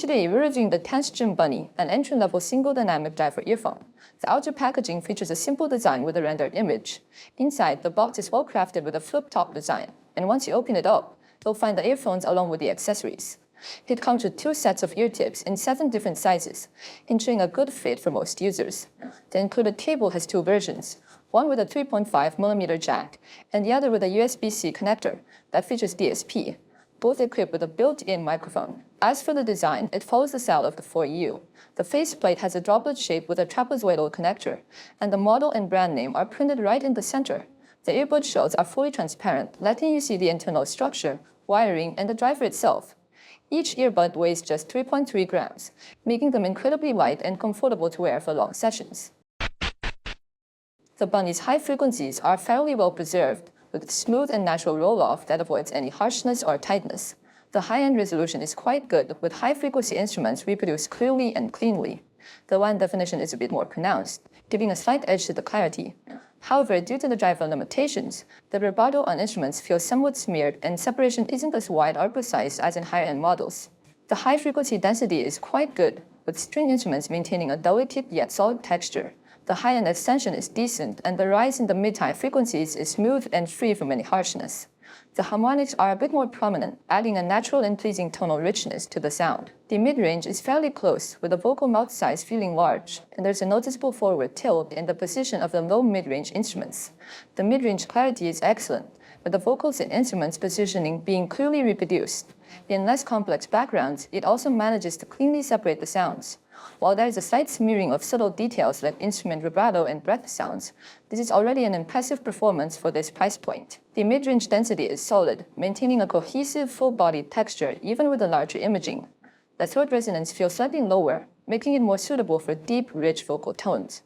Today, we're reviewing the 10th Gen Bunny, an entry-level single dynamic driver earphone. The outer packaging features a simple design with a rendered image. Inside, the box is well crafted with a flip-top design, and once you open it up, you'll find the earphones along with the accessories. It comes with 2 sets of ear tips in 7 different sizes, ensuring a good fit for most users. The included cable has 2 versions, one with a 3.5mm jack, and the other with a USB-C connector that features DSP, both equipped with a built-in microphone. As for the design, it follows the style of the 4U. The faceplate has a droplet shape with a trapezoidal connector, and the model and brand name are printed right in the center. The earbud shells are fully transparent, letting you see the internal structure, wiring, and the driver itself. Each earbud weighs just 3.3 grams, making them incredibly light and comfortable to wear for long sessions. The Bunny's high frequencies are fairly well preserved, with smooth and natural roll-off that avoids any harshness or tightness. The high-end resolution is quite good, with high-frequency instruments reproduced clearly and cleanly. The line definition is a bit more pronounced, giving a slight edge to the clarity. However, due to the driver limitations, the vibrato on instruments feels somewhat smeared and separation isn't as wide or precise as in higher-end models. The high-frequency density is quite good, with string instruments maintaining a delicate yet solid texture. The high-end extension is decent, and the rise in the mid-high frequencies is smooth and free from any harshness. The harmonics are a bit more prominent, adding a natural and pleasing tonal richness to the sound. The mid-range is fairly close, with the vocal mouth size feeling large, and there's a noticeable forward tilt in the position of the low mid-range instruments. The mid-range clarity is excellent, with the vocals and instruments positioning being clearly reproduced. In less complex backgrounds, it also manages to cleanly separate the sounds. While there is a slight smearing of subtle details like instrument vibrato and breath sounds, this is already an impressive performance for this price point. The mid-range density is solid, maintaining a cohesive, full-bodied texture even with the larger imaging. The throat resonance feels slightly lower, making it more suitable for deep, rich vocal tones.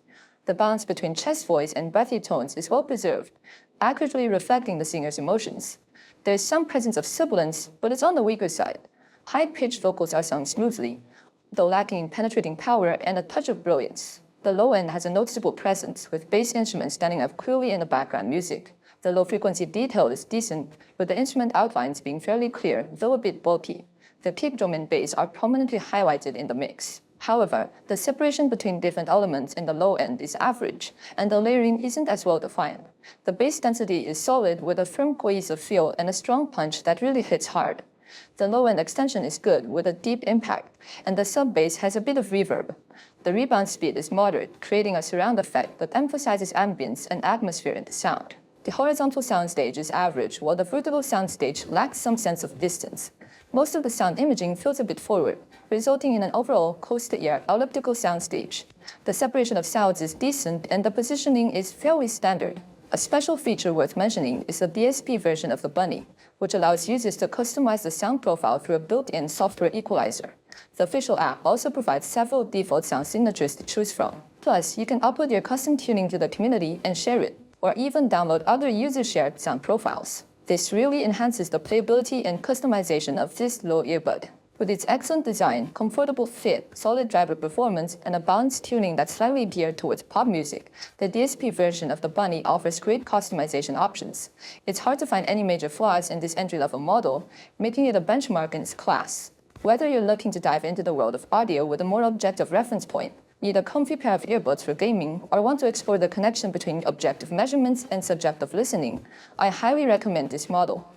The balance between chest voice and breathy tones is well preserved, accurately reflecting the singer's emotions. There is some presence of sibilance, but it's on the weaker side. High-pitched vocals are sung smoothly, though lacking in penetrating power and a touch of brilliance. The low end has a noticeable presence, with bass instruments standing up clearly in the background music. The low-frequency detail is decent, with the instrument outlines being fairly clear, though a bit bulky. The kick drum and bass are prominently highlighted in the mix. However, the separation between different elements in the low end is average, and the layering isn't as well defined. The bass density is solid, with a firm cohesive feel and a strong punch that really hits hard. The low-end extension is good, with a deep impact, and the sub-bass has a bit of reverb. The rebound speed is moderate, creating a surround effect that emphasizes ambience and atmosphere in the sound. The horizontal soundstage is average, while the vertical soundstage lacks some sense of distance. Most of the sound imaging feels a bit forward, resulting in an overall close-to-ear elliptical soundstage. The separation of sounds is decent, and the positioning is fairly standard. A special feature worth mentioning is the DSP version of the Bunny, which allows users to customize the sound profile through a built-in software equalizer. The official app also provides several default sound signatures to choose from. Plus, you can upload your custom tuning to the community and share it, or even download other user-shared sound profiles. This really enhances the playability and customization of this low earbud. With its excellent design, comfortable fit, solid driver performance, and a balanced tuning that's slightly geared towards pop music, the DSP version of the Bunny offers great customization options. It's hard to find any major flaws in this entry-level model, making it a benchmark in its class. Whether you're looking to dive into the world of audio with a more objective reference point, need a comfy pair of earbuds for gaming, or want to explore the connection between objective measurements and subjective listening, I highly recommend this model.